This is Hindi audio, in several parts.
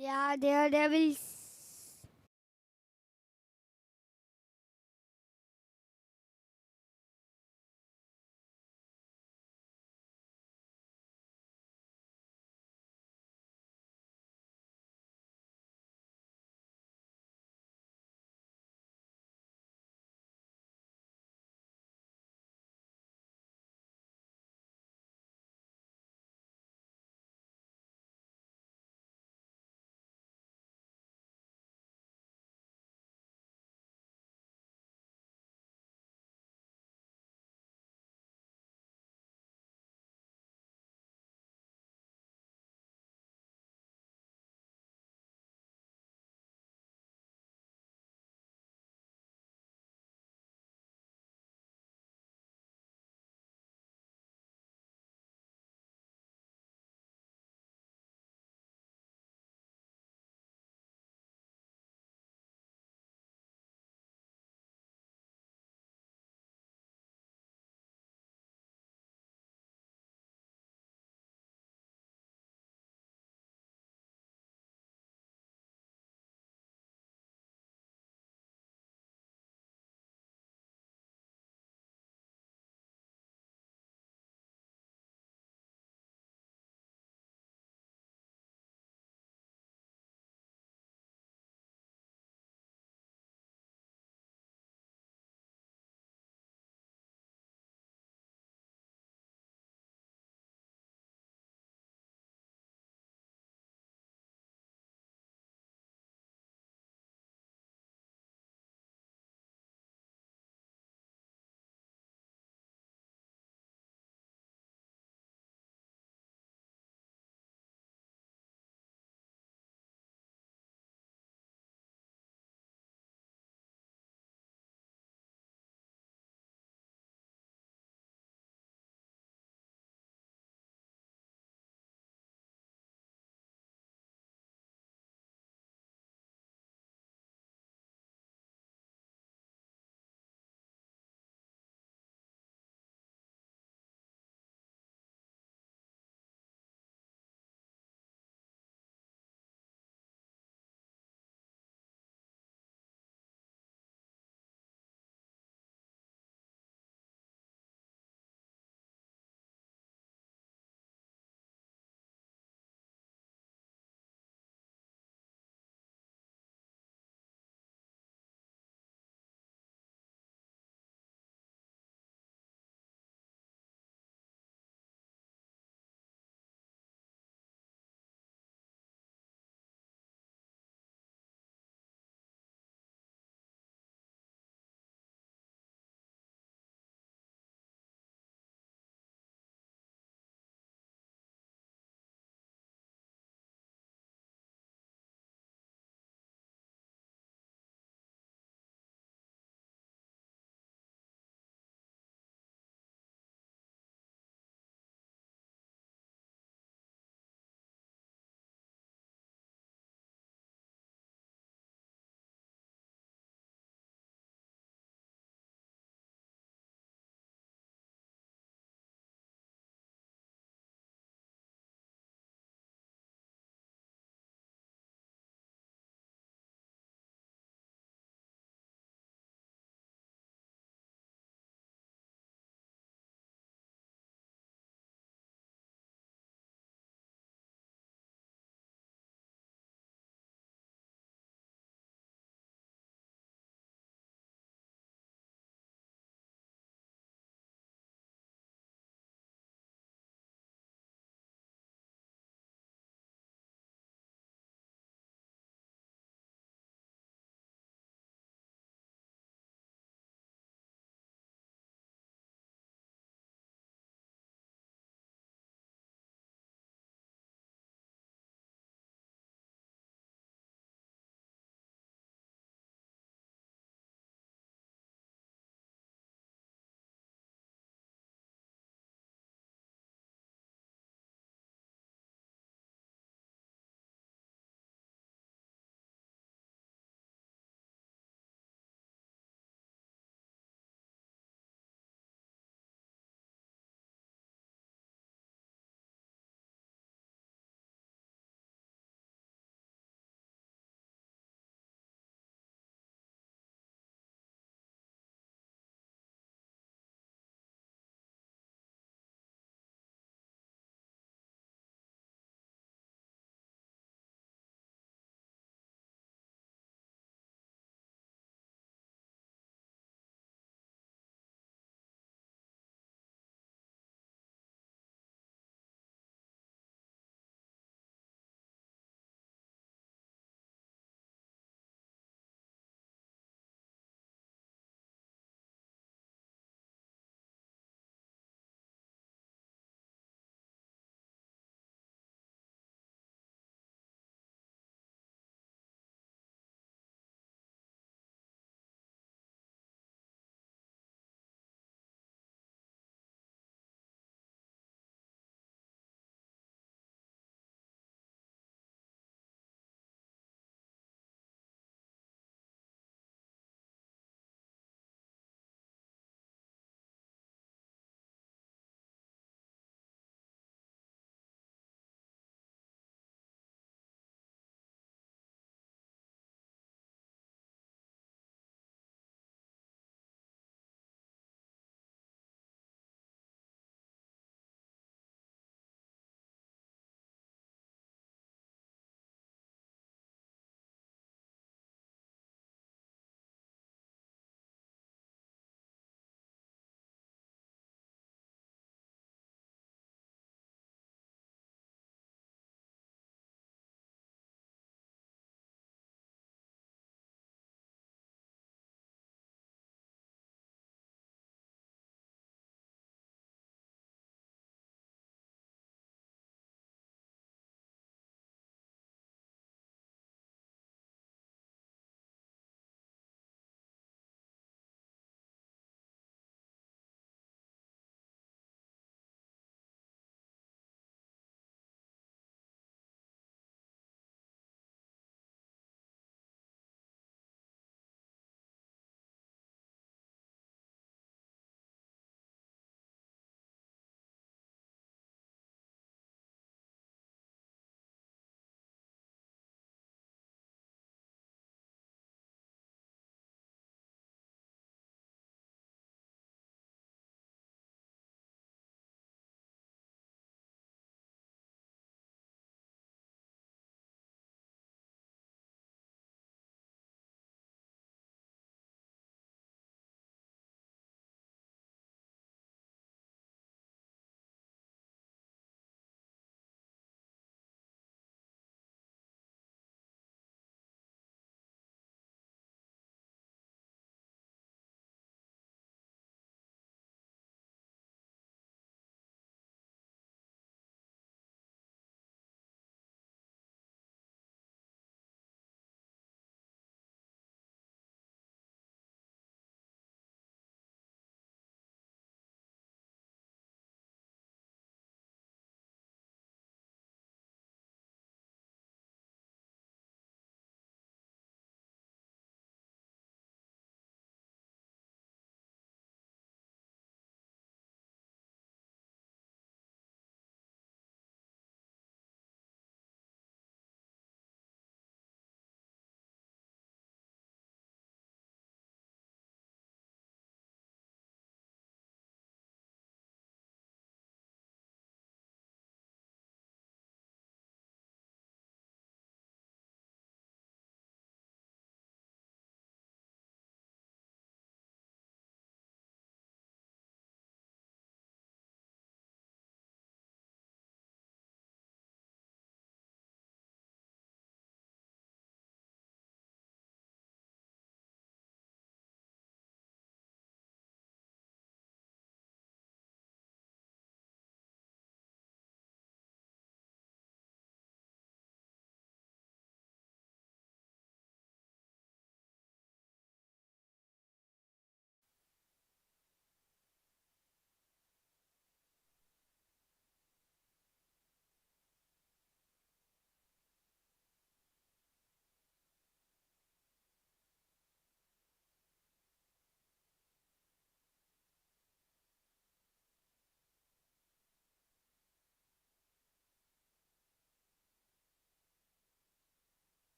Yeah, they are devils.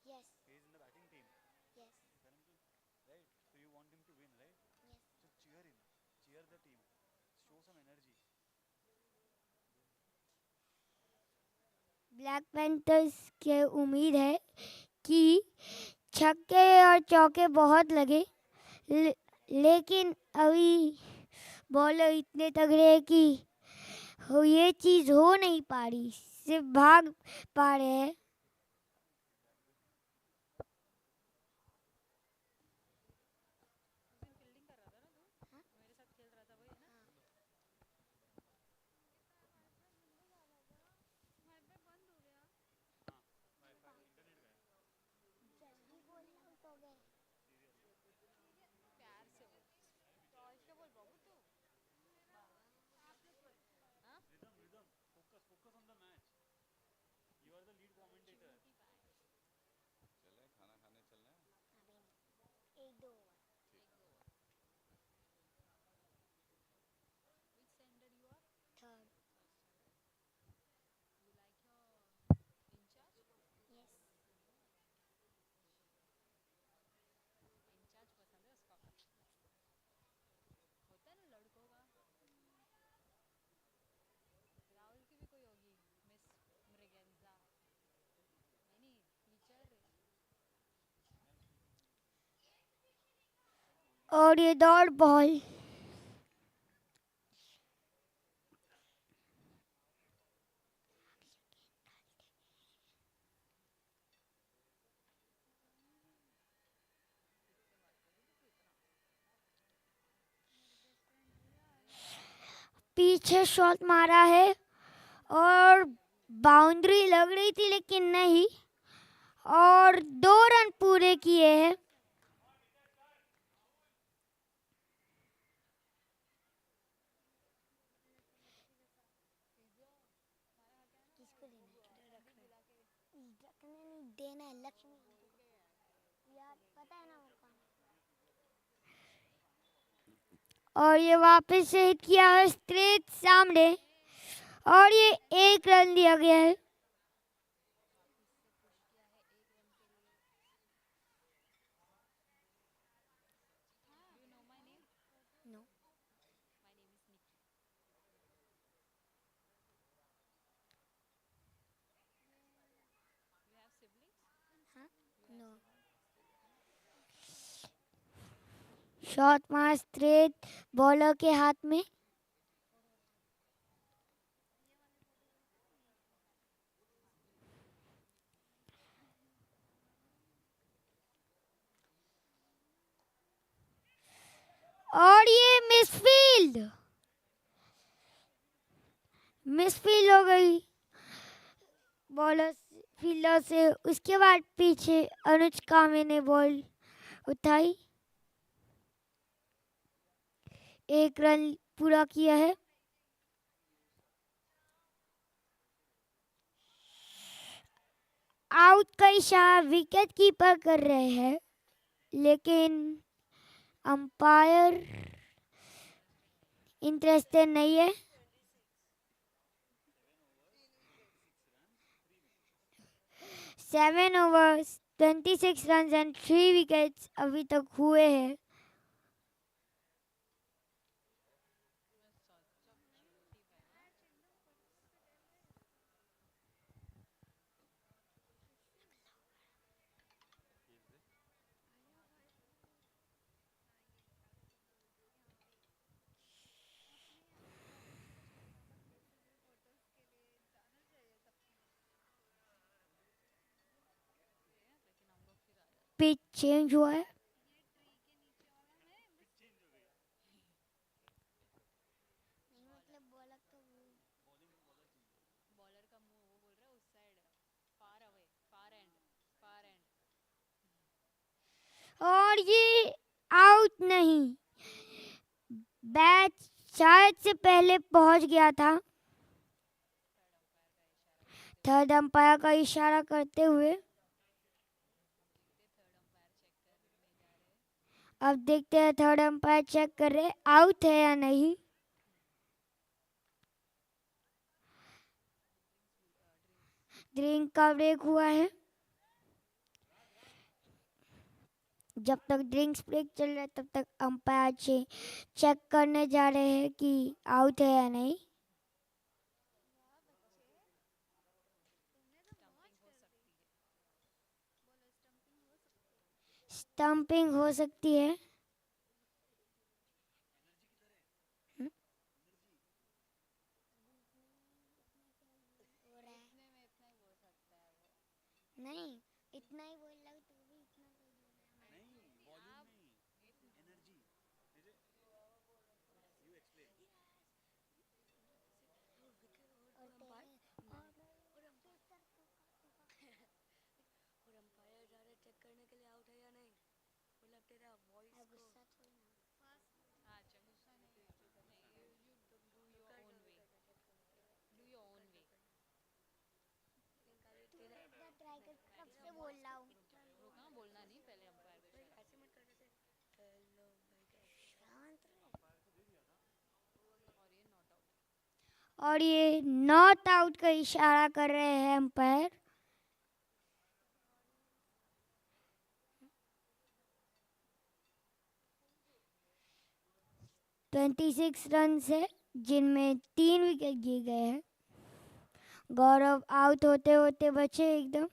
Yes. He is in the batting team. Yes. Right? So you want him to win, right? Yes. So cheer him, cheer the team, show some energy. Black panthers के उम्मीद है कि छक्के और चौके बहुत लगे, लेकिन अभी बॉलर इतने तगड़े हैं कि ये चीज़ हो नहीं पा रही, सिर्फ भाग पा रहे हैं। जल्दी बोल आउट हो गए। Rhythm, focus on the match. You are the lead commentator. अभी एक दो ओवर। थर्ड। यस। और ये डॉट बॉल पीछे शॉट मारा है और बाउंड्री लग रही थी लेकिन नहीं, और 2 रन पूरे किए हैं। किसको देना है? रखने नहीं देना है लक्ष्मी यार, पता है ना वो कौन है। और ये वापस से हिट किया है स्ट्रेट सामने, और ये 1 रन दिया गया है। नो। हाँ। नो। शॉट मार स्ट्रेट बॉलर के हाथ में, और ये मिसफील्ड हो गई बॉलर फील्डर से। उसके बाद पीछे अनुज कामे ने बॉल उठाई, 1 रन पूरा किया है। आउट का इशारा विकेट कीपर कर रहे हैं, लेकिन अंपायर इंटरेस्टेड नहीं है। 7 overs 26 runs एंड 3 विकेट्स अभी तक हुए हैं। पिच चेंज हुआ है। नहीं मतलब बोला तो और ये आउट नहीं, बैट शायद से पहले पहुंच गया था। थर्ड अंपायर का इशारा करते हुए अब देखते हैं थर्ड अंपायर चेक कर रहे आउट है या नहीं। ड्रिंक का ब्रेक हुआ है। जब तक ड्रिंक्स ब्रेक चल रहा है तब तक अंपायर चेक करने जा रहे हैं कि आउट है या नहीं। स्टंपिंग हो सकती है। हम्म, हो रहा है नहीं, इतना ही बोल रहा हूँ तो भी इतना बोल रहा है। नहीं वॉल्यूम नहीं, एनर्जी। You explain. और तेरे अब गुस्सा थोड़ी ना। तू एक बार ट्राई कर, कब से बोल रहा हूँ। शांत रहे। और ये नॉट आउट का इशारा कर रहे हैं अंपायर। 26 रन है जिनमें 3 विकेट गिर गए हैं। गौरव आउट होते होते बचे एकदम।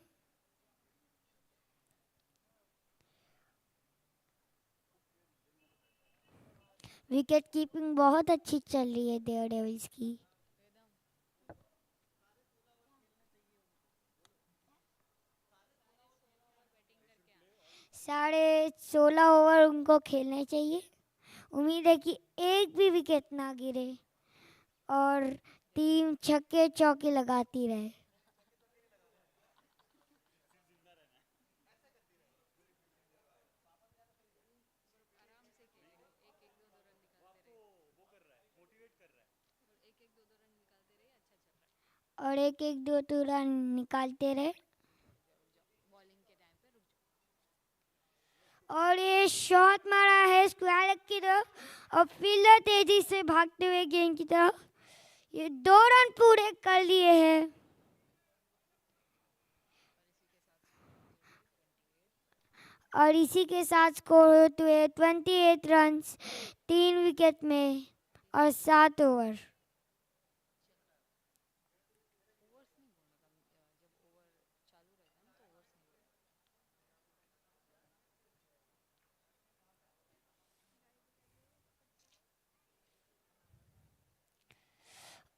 विकेट कीपिंग बहुत अच्छी चल रही है डेयर डेविल्स की। 16.5 ओवर उनको खेलने चाहिए। उम्मीद है कि एक भी विकेट ना गिरे और टीम छक्के चौके लगाती रहे। और एक एक दो दो रन निकालते रहे। और ये शॉट मारा है स्क्वायर लेग की तरफ और फील्डर तेजी से भागते हुए गेंद की तरफ। ये 2 रन पूरे कर लिए हैं। और इसी के साथ स्कोर होते हुए 28 रन 3 विकेट में और 7 ओवर।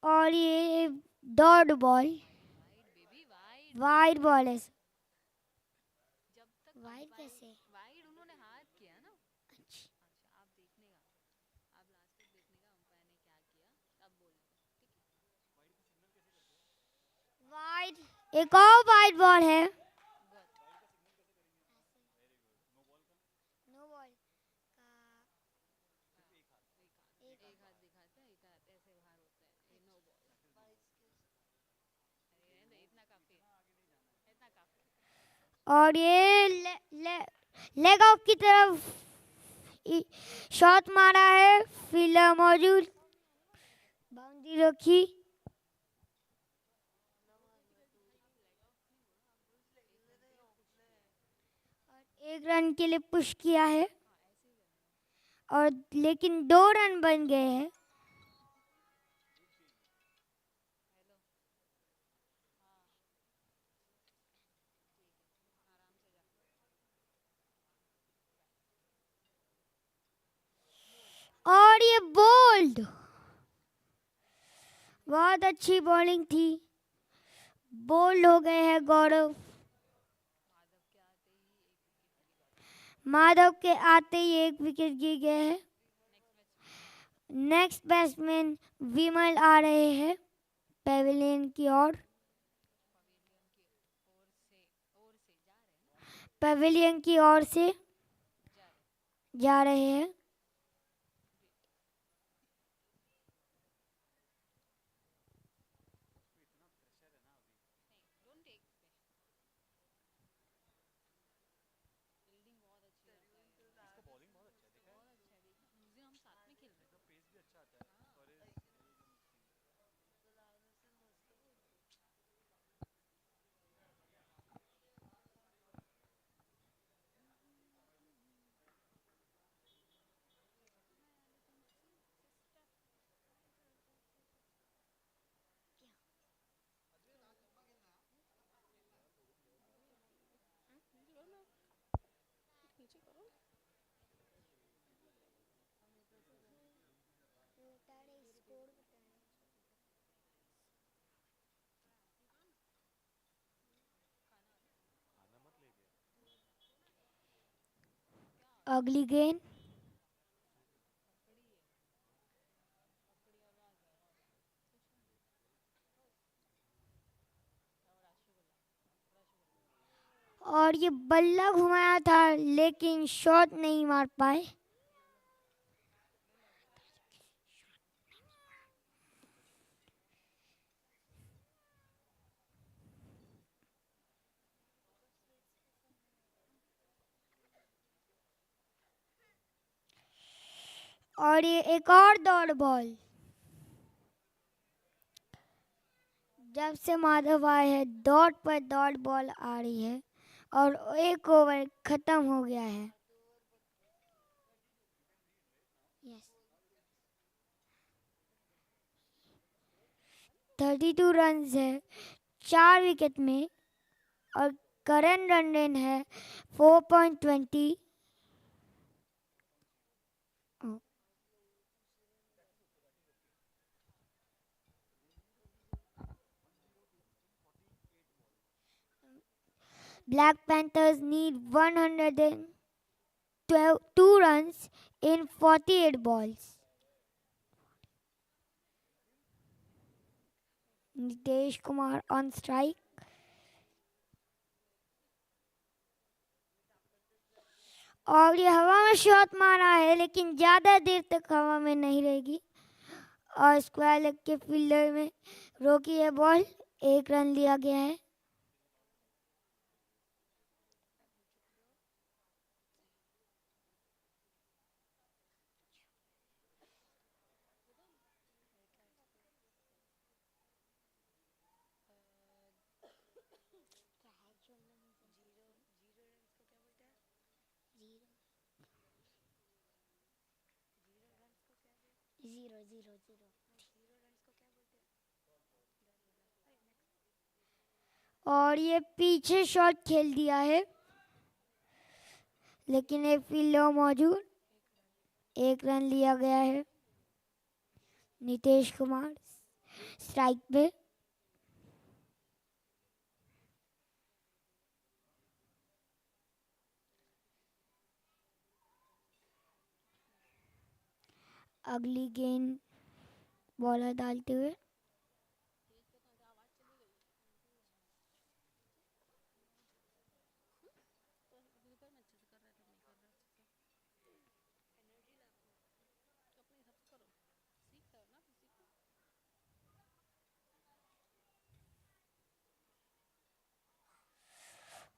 और ये डॉट बॉल वाइड बॉल है। वाइड कैसे? वाइड एक और वाइड बॉल है। नो बॉल का और ये लेग ऑफ की तरफ शॉट मारा है। फील्डर मौजूद, बाउंड्री रखी। और 1 रन के लिए पुश किया है और लेकिन 2 रन बन गए हैं। और ये बोल्ड, बहुत अच्छी बॉलिंग थी। बोल्ड हो गए हैं गौरव। माधव के आते ही 1 विकेट गिर गए हैं। नेक्स्ट बैट्समैन विमल आ रहे हैं पेविलियन की ओर। पेविलियन की ओर से जा रहे हैं। इसका बॉलिंग बहुत अच्छा है, देखा है? इसका पेस भी अच्छा आता है और अगली गेंद। और ये बल्ला घुमाया था लेकिन शॉट नहीं मार पाए। और ये एक और डॉट बॉल। जब से माधव आए हैं डॉट पर डॉट बॉल आ रही है और एक ओवर खत्म हो गया है। यस 32 रन है 4 विकेट में और करंट रन रेट है 4.20। Black Panthers need 102 runs in 48 balls. Nitesh Kumar on strike. और ये हवा में शॉट मारा है लेकिन ज़्यादा देर तक हवा में नहीं रहेगी और स्क्वायर लेग के फील्डर में रोकी है बॉल। 1 रन लिया गया है। क्या है जो मैंने जीरो जीरो जीरो और ये पीछे शॉट खेल दिया है लेकिन एक फील्डर मौजूद। 1 रन लिया गया है। नितेश कुमार स्ट्राइक पे। अगली गेंद बॉलर डालते हुए।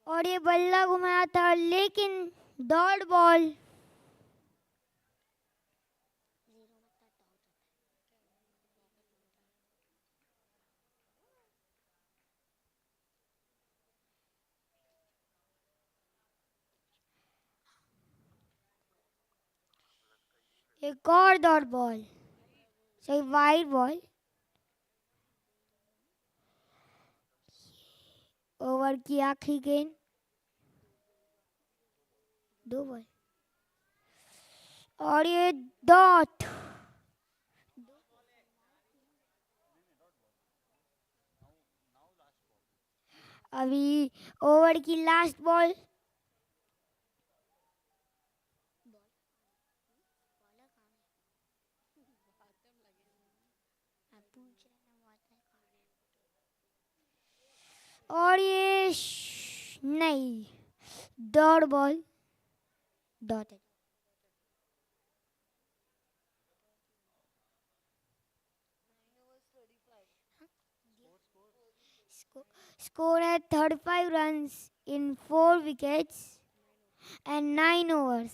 और ये बल्ला घुमाया था लेकिन डॉट बॉल। जीरो मतलब डॉट होता एक और डॉट बॉल सही वाइड बॉल। ओवर की आखिरी गेंद 2 बॉल और ये डॉट। अभी ओवर की लास्ट बॉल। बॉलर कहाँ है आप पूछ रहे हैं बॉलर कहाँ है और ये नहीं डॉट बॉल डॉट है। स्कोर है 35 runs in 4 wickets and 9 overs.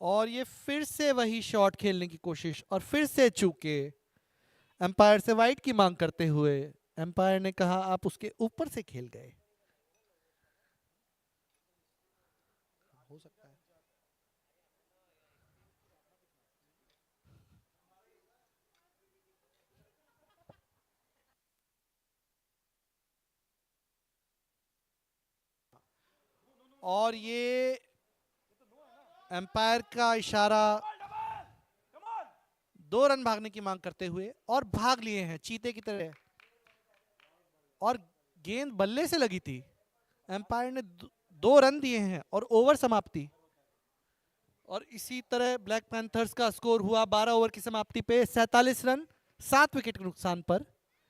और ये फिर से वही शॉट खेलने की कोशिश और फिर से चूके। एम्पायर से वाइड की मांग करते हुए एम्पायर ने कहा आप उसके ऊपर से खेल गए। हो सकता है। और ये एम्पायर का इशारा 2 रन भागने की मांग करते हुए और भाग लिए हैं चीते की तरह। और गेंद बल्ले से लगी थी। एम्पायर ने 2 रन दिए हैं और ओवर समाप्ति। और इसी तरह ब्लैक पैंथर्स का स्कोर हुआ 12 ओवर की समाप्ति पे 47 रन 7 विकेट के नुकसान पर।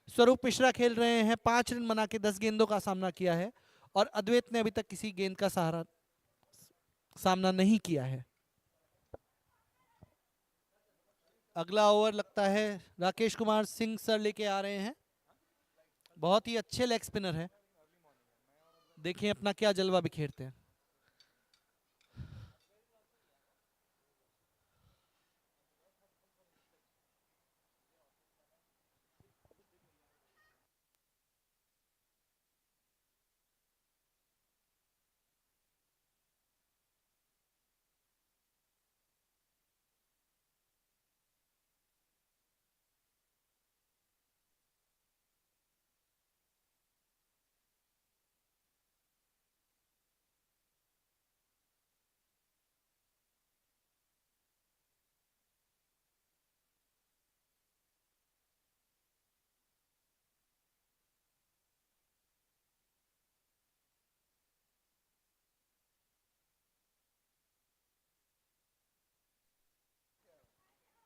स्वरूप मिश्रा खेल रहे हैं, 5 रन बना के 10 गेंदों का सामना किया है और अद्वैत ने अभी तक किसी गेंद का सामना नहीं किया है। अगला ओवर लगता है राकेश कुमार सिंह सर लेके आ रहे हैं। बहुत ही अच्छे लेग स्पिनर है, देखें अपना क्या जलवा बिखेरते हैं।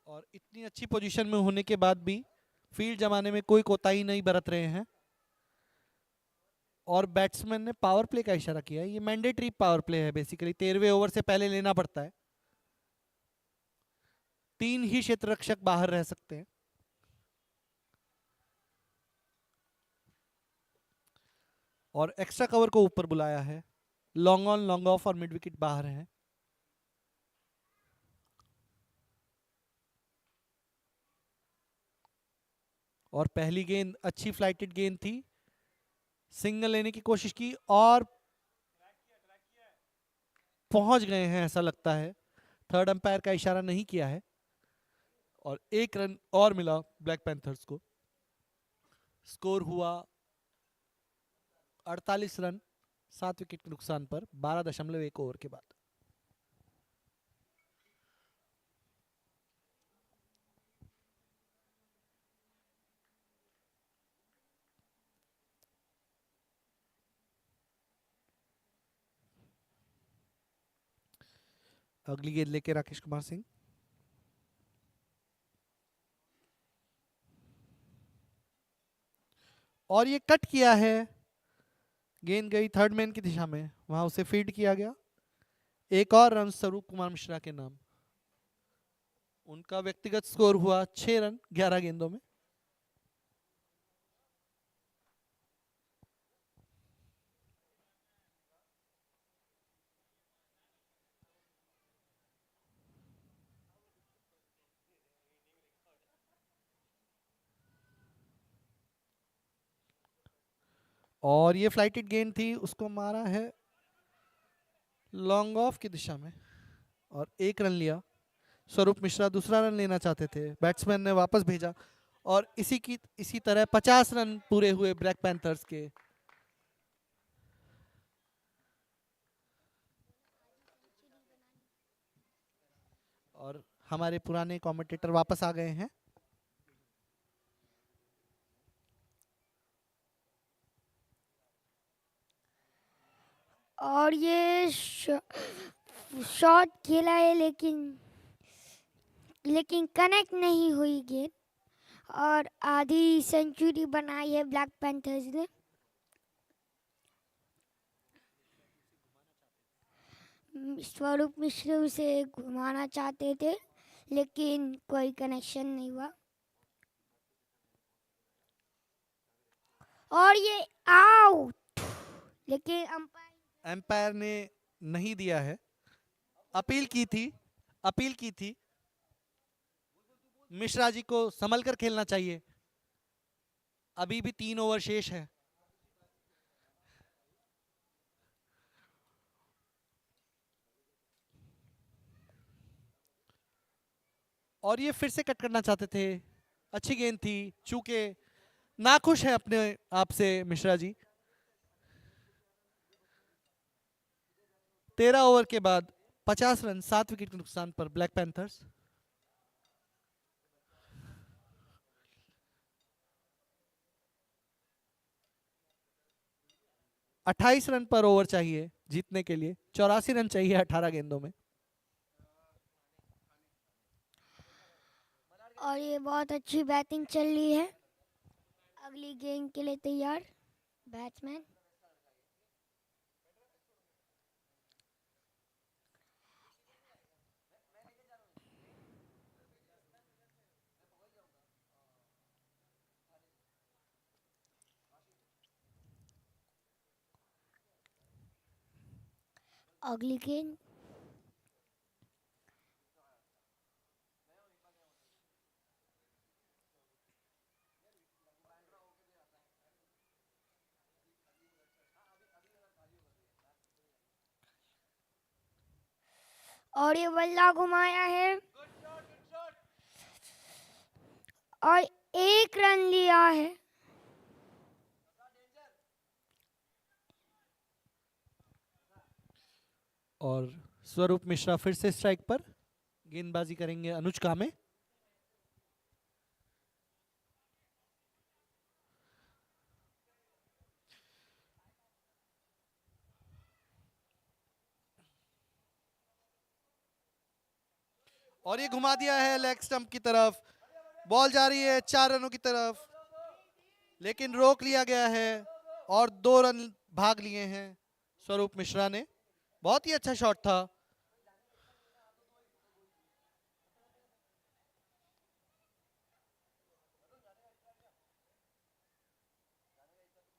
और इतनी अच्छी पोजीशन में होने के बाद भी फील्ड जमाने में कोई कोताही नहीं बरत रहे हैं। और बैट्समैन ने पावर प्ले का इशारा किया है। ये मैंडेटरी पावर प्ले है, बेसिकली 13वें ओवर से पहले लेना पड़ता है। 3 ही क्षेत्र रक्षक बाहर रह सकते हैं। और एक्स्ट्रा कवर को ऊपर बुलाया है। लॉन्ग ऑन लॉन्ग ऑफ और मिड विकेट बाहर है। और पहली गेंद अच्छी फ्लाइटेड गेंद थी, सिंगल लेने की कोशिश की और पहुंच गए हैं ऐसा लगता है। थर्ड अंपायर का इशारा नहीं किया है और 1 रन और मिला ब्लैक पैंथर्स को। स्कोर हुआ 48 रन 7 विकेट के नुकसान पर 12.1 ओवर के बाद। अगली गेंद लेके राकेश कुमार सिंह। और ये कट किया है, गेंद गई थर्ड मैन की दिशा में, वहां उसे फील्ड किया गया। एक और रन स्वरूप कुमार मिश्रा के नाम। उनका व्यक्तिगत स्कोर हुआ 6 रन 11 गेंदों में। और ये फ्लाइटेड गेंद थी, उसको मारा है लॉन्ग ऑफ की दिशा में और 1 रन लिया। स्वरूप मिश्रा दूसरा रन लेना चाहते थे, बैट्समैन ने वापस भेजा और इसी तरह 50 रन पूरे हुए ब्लैक पैंथर्स के। और हमारे पुराने कमेंटेटर वापस आ गए हैं। और ये शॉट खेला है लेकिन कनेक्ट नहीं हुई गेंद और आधी सेंचुरी बनाई है ब्लैक पैंथर्स ने। स्वरूप मिश्रा उसे घुमाना चाहते थे लेकिन कोई कनेक्शन नहीं हुआ और ये आउट। लेकिन एम्पायर ने नहीं दिया है, अपील की थी, अपील की थी, मिश्रा जी को संभल कर खेलना चाहिए, अभी भी 3 ओवर शेष है। और ये फिर से कट करना चाहते थे, अच्छी गेंद थी, चूंकि नाखुश है अपने आप से मिश्रा जी। 13 ओवर के बाद 50 रन 7 विकेट के नुकसान पर ब्लैक पैंथर्स। 28 रन पर ओवर चाहिए जीतने के लिए, 84 रन चाहिए 18 गेंदों में। और ये बहुत अच्छी बैटिंग चल रही है, अगली गेंद के लिए तैयार बैट्समैन। अगली गेंद और ये बल्ला घुमाया है और 1 रन लिया है। और स्वरूप मिश्रा फिर से स्ट्राइक पर, गेंदबाजी करेंगे अनुज कामे। और ये घुमा दिया है लेग स्टंप की तरफ, बॉल जा रही है 4 रनों की तरफ, लेकिन रोक लिया गया है और 2 रन भाग लिए हैं स्वरूप मिश्रा ने। बहुत ही अच्छा शॉट था।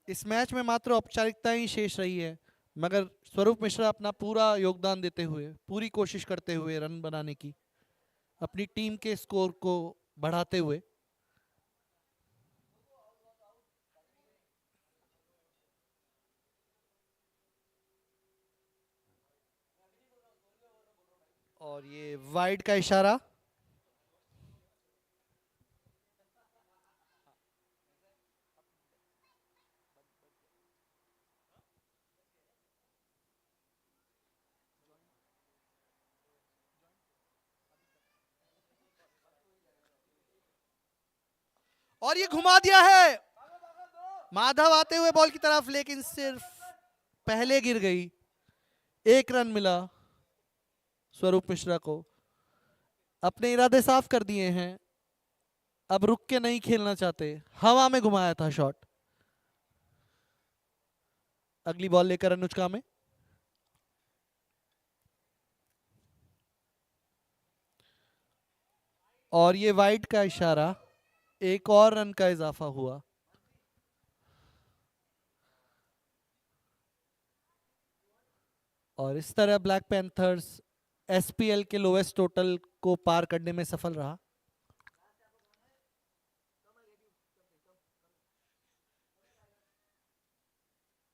इस मैच में मात्र औपचारिकता ही शेष रही है, मगर स्वरूप मिश्रा अपना पूरा योगदान देते हुए, पूरी कोशिश करते हुए रन बनाने की, अपनी टीम के स्कोर को बढ़ाते हुए। और ये वाइड का इशारा। और ये घुमा दिया है माधव आते हुए बॉल की तरफ, लेकिन सिर्फ पहले गिर गई। 1 रन मिला स्वरूप मिश्रा को। अपने इरादे साफ कर दिए हैं, अब रुक के नहीं खेलना चाहते। हवा में घुमाया था शॉट। अगली बॉल लेकर अनुज कामे। और ये वाइड का इशारा, एक और रन का इजाफा हुआ। और इस तरह ब्लैक पैंथर्स एसपीएल के लोएस्ट टोटल को पार करने में सफल रहा।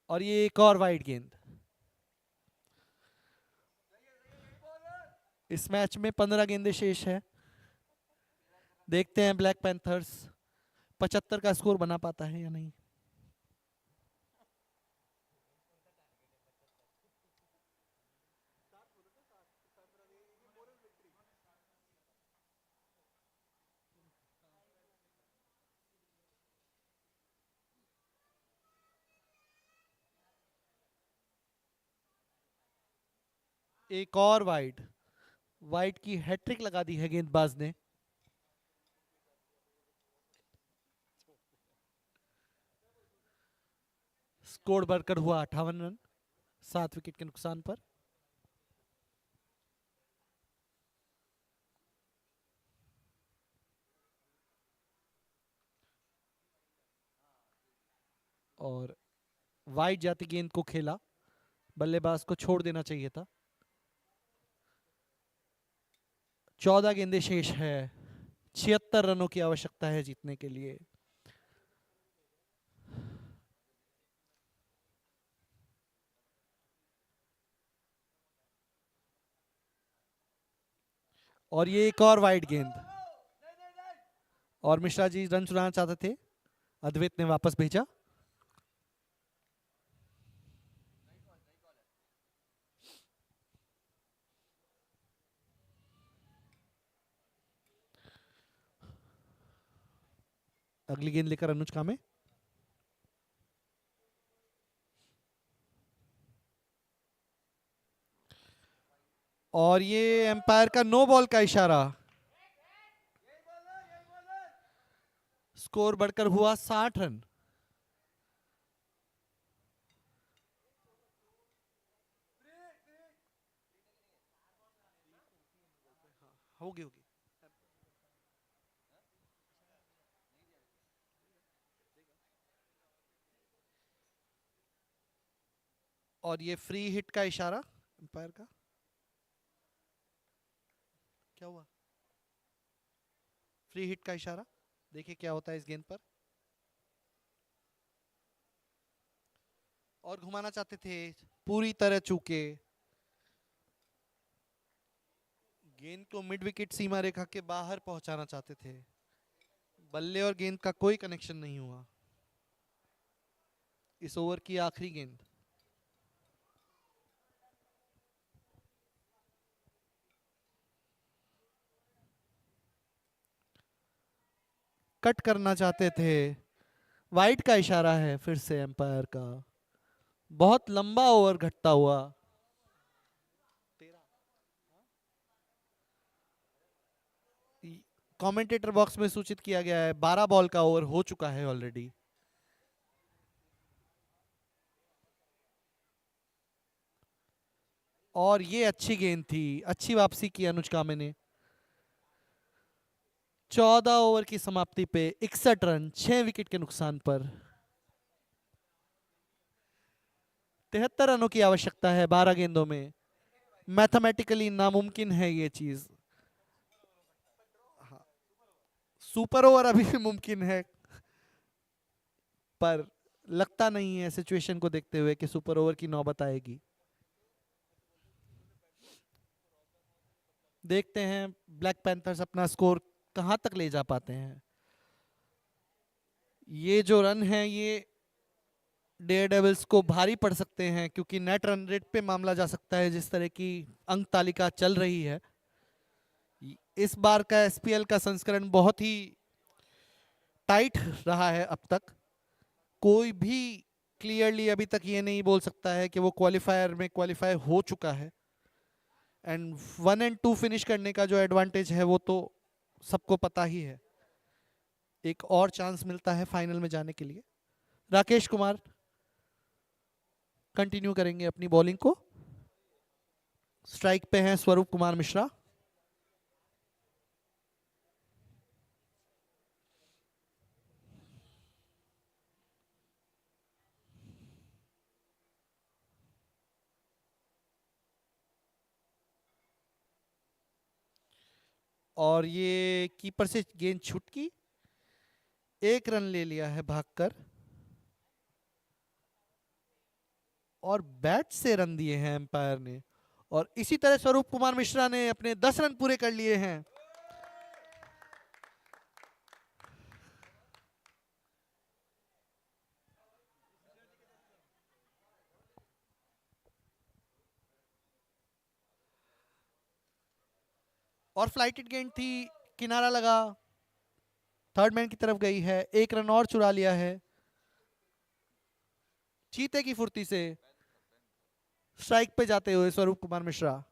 और ये एक और वाइड गेंद। इस मैच में 15 गेंदें शेष है। देखते हैं ब्लैक पैंथर्स 75 का स्कोर बना पाता है या नहीं। एक और वाइड, वाइड की हैट्रिक लगा दी है गेंदबाज ने। स्कोर बढ़कर हुआ 58 रन 7 विकेट के नुकसान पर। और वाइड जाती गेंद को खेला, बल्लेबाज को छोड़ देना चाहिए था। 14 गेंदें शेष है, 76 रनों की आवश्यकता है जीतने के लिए। और ये एक और वाइड गेंद, और मिश्रा जी रन चुराना चाहते थे, अद्वैत ने वापस भेजा। अगली गेंद लेकर अनुज कामे। और ये एम्पायर का नो बॉल का इशारा। स्कोर बढ़कर हुआ 60 रन। होगी होगी। और ये फ्री हिट का इशारा एम्पायर का। क्या हुआ? फ्री हिट का इशारा, देखिए क्या होता है इस गेंद पर। और घुमाना चाहते थे, पूरी तरह चूके। गेंद को मिड विकेट सीमा रेखा के बाहर पहुंचाना चाहते थे। बल्ले और गेंद का कोई कनेक्शन नहीं हुआ। इस ओवर की आखिरी गेंद। कट करना चाहते थे, वाइड का इशारा है फिर से एम्पायर का। बहुत लंबा ओवर घटता हुआ। कमेंटेटर बॉक्स में सूचित किया गया है 12 बॉल का ओवर हो चुका है ऑलरेडी। और ये अच्छी गेंद थी, अच्छी वापसी की अनुज कामे ने। 14 ओवर की समाप्ति पे 61 रन 6 विकेट के नुकसान पर। 73 रनों की आवश्यकता है 12 गेंदों में। मैथमेटिकली नामुमकिन है ये चीज। हाँ, सुपर ओवर अभी भी मुमकिन है, पर लगता नहीं है सिचुएशन को देखते हुए कि सुपर ओवर की नौबत आएगी। देखते हैं ब्लैक पैंथर्स अपना स्कोर कहां तक ले जा पाते हैं। ये जो रन है ये डेयर डेविल्स को भारी पड़ सकते हैं, क्योंकि नेट रन रेट पे मामला जा सकता है जिस तरह की अंक तालिका चल रही है। इस बार का एसपीएल का संस्करण बहुत ही टाइट रहा है अब तक। कोई भी क्लियरली अभी तक ये नहीं बोल सकता है कि वो क्वालिफायर में क्वालिफाई हो चुका है। एंड 1 और 2 फिनिश करने का जो एडवांटेज है वो तो सबको पता ही है। एक और चांस मिलता है फाइनल में जाने के लिए। राकेश कुमार कंटिन्यू करेंगे अपनी बॉलिंग को। स्ट्राइक पे हैं स्वरूप कुमार मिश्रा। और ये कीपर से गेंद छुटकी, 1 रन ले लिया है भागकर। और बैट से रन दिए हैं एम्पायर ने। और इसी तरह स्वरूप कुमार मिश्रा ने अपने 10 रन पूरे कर लिए हैं। और फ्लाइटेड गेंद थी, किनारा लगा, थर्ड मैन की तरफ गई है। 1 रन और चुरा लिया है। चीते की फुर्ती से स्ट्राइक पे जाते हुए स्वरूप कुमार मिश्रा।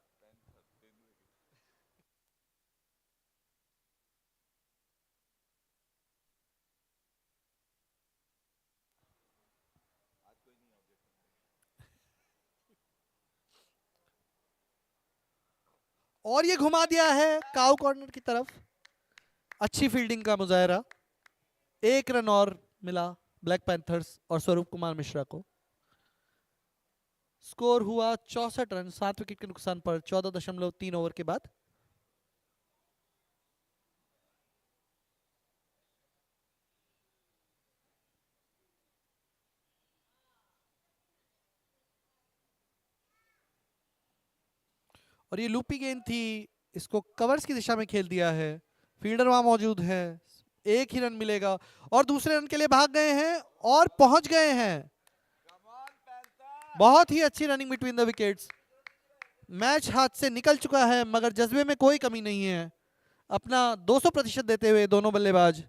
और ये घुमा दिया है काउ कॉर्नर की तरफ। अच्छी फील्डिंग का मुजाहरा। 1 रन और मिला ब्लैक पैंथर्स और स्वरूप कुमार मिश्रा को। स्कोर हुआ 64 रन 7 विकेट के नुकसान पर 14.3 ओवर के बाद। और ये लूपी गेंद थी, इसको कवर्स की दिशा में खेल दिया है, फील्डर वहां मौजूद है, एक ही रन मिलेगा और दूसरे रन के लिए भाग गए हैं और पहुंच गए हैं। बहुत ही अच्छी running between the wickets. Match हाथ से निकल चुका है मगर जज्बे में कोई कमी नहीं है, अपना 200% देते हुए दोनों बल्लेबाज।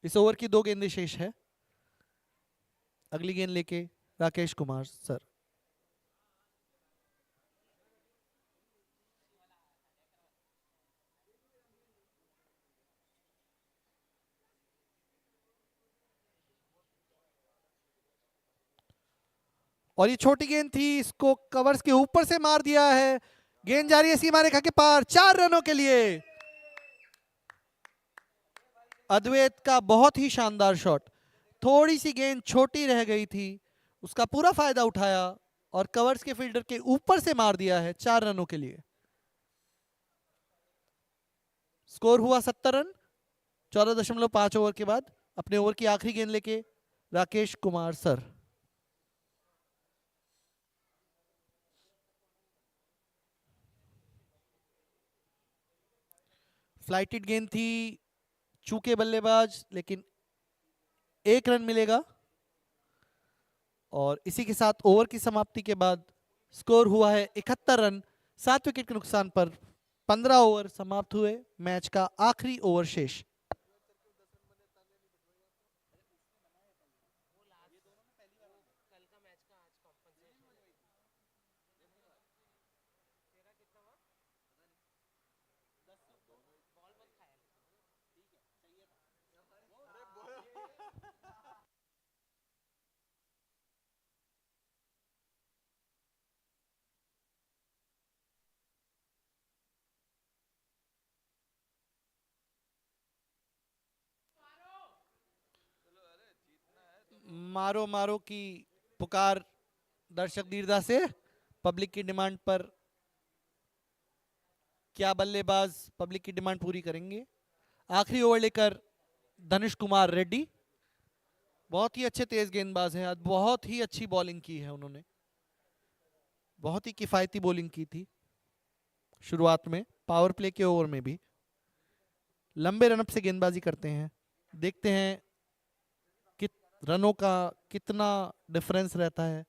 इस ओवर की 2 गेंदें शेष है। अगली गेंद लेके राकेश कुमार सर। और ये छोटी गेंद थी, इसको कवर्स के ऊपर से मार दिया है, गेंद जा रही है सीमा रेखा के पार, 4 रनों के लिए। अद्वैत का बहुत ही शानदार शॉट, थोड़ी सी गेंद छोटी रह गई थी, उसका पूरा फायदा उठाया और कवर्स के फील्डर के ऊपर से मार दिया है 4 रनों के लिए। स्कोर हुआ 70 रन 14.5 ओवर के बाद। अपने ओवर की आखिरी गेंद लेके राकेश कुमार सर। फ्लाइटेड गेंद थी, चूके बल्लेबाज, लेकिन 1 रन मिलेगा और इसी के साथ ओवर की समाप्ति के बाद स्कोर हुआ है 71 रन 7 विकेट के नुकसान पर। 15 ओवर समाप्त हुए, मैच का आखिरी ओवर शेष। मारो मारो की पुकार दर्शक दीर्घा से, पब्लिक की डिमांड पर क्या बल्लेबाज पब्लिक की डिमांड पूरी करेंगे? आखिरी ओवर लेकर धनुष कुमार रेड्डी, बहुत ही अच्छे तेज गेंदबाज हैं, आज बहुत ही अच्छी बॉलिंग की है उन्होंने, बहुत ही किफायती बॉलिंग की थी शुरुआत में, पावर प्ले के ओवर में भी लंबे रनअप से गेंदबाजी करते हैं। देखते हैं कि रनों का कितना डिफरेंस रहता है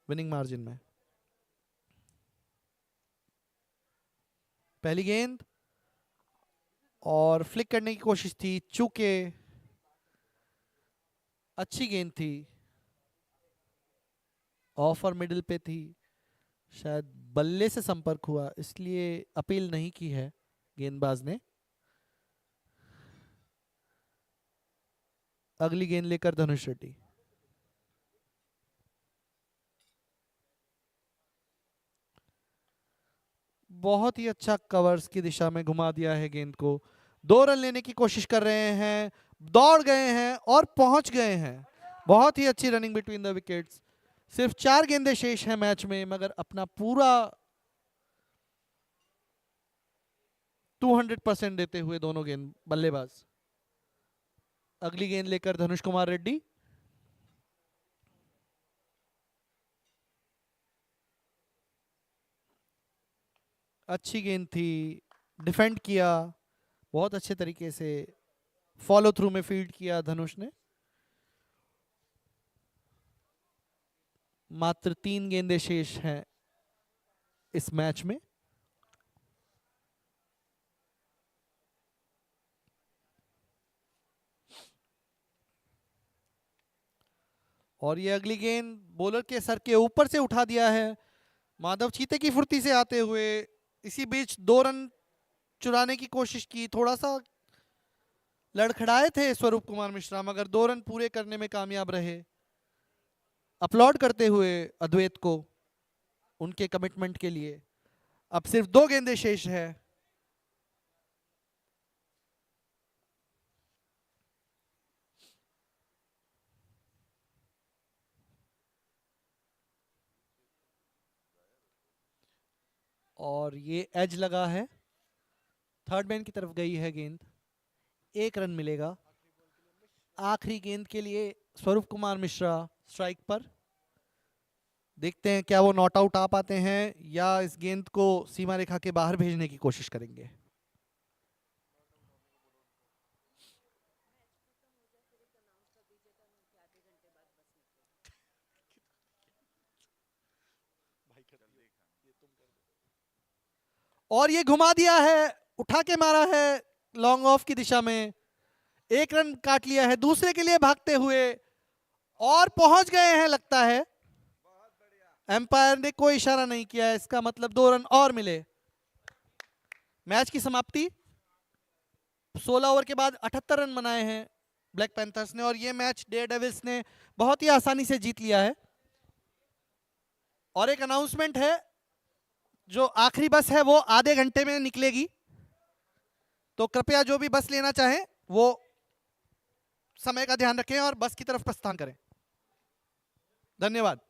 विनिंग मार्जिन में। पहली गेंद और फ्लिक करने की कोशिश थी, चूके अच्छी गेंद थी, ऑफ और मिडिल पे थी, शायद बल्ले से संपर्क हुआ इसलिए अपील नहीं की है गेंदबाज ने। अगली गेंद लेकर धनुष रेड्डी। बहुत ही अच्छा कवर्स की दिशा में घुमा दिया है गेंद को, 2 रन लेने की कोशिश कर रहे हैं, दौड़ गए हैं और पहुंच गए हैं। बहुत ही अच्छी रनिंग बिटवीन द विकेट्स। सिर्फ 4 गेंदें शेष हैं मैच में मगर अपना पूरा 200% देते हुए दोनों गेंद बल्लेबाज। अगली गेंद लेकर धनुष कुमार रेड्डी। अच्छी गेंद थी, डिफेंड किया, बहुत अच्छे तरीके से फॉलो थ्रू में फील्ड किया धनुष ने। मात्र 3 गेंदें शेष हैं इस मैच में। और ये अगली गेंद बॉलर के सर के ऊपर से उठा दिया है माधव चीते की फुर्ती से आते हुए। इसी बीच 2 रन चुराने की कोशिश की, थोड़ा सा लड़खड़ाए थे स्वरूप कुमार मिश्रा मगर 2 रन पूरे करने में कामयाब रहे। अपलॉड करते हुए अद्वैत को उनके कमिटमेंट के लिए। अब सिर्फ 2 गेंदें शेष है। और ये एज लगा है, थर्ड मैन की तरफ गई है गेंद, 1 रन मिलेगा। आखिरी गेंद के लिए स्वरूप कुमार मिश्रा स्ट्राइक पर। देखते हैं क्या वो नॉट आउट आ पाते हैं या इस गेंद को सीमा रेखा के बाहर भेजने की कोशिश करेंगे। और ये घुमा दिया है, उठा के मारा है लॉन्ग ऑफ की दिशा में। एक रन काट लिया है दूसरे के लिए भागते हुए और पहुंच गए हैं लगता है। एम्पायर ने कोई इशारा नहीं किया है, इसका मतलब 2 रन और मिले। मैच की समाप्ति। 16 ओवर के बाद 78 रन बनाए हैं ब्लैक पैंथर्स ने और ये मैच डेयर डेविल्स ने बहुत ही आसानी से जीत लिया है। और एक अनाउंसमेंट है, जो आखिरी बस है वो आधे घंटे में निकलेगी, तो कृपया जो भी बस लेना चाहें वो समय का ध्यान रखें और बस की तरफ प्रस्थान करें। धन्यवाद।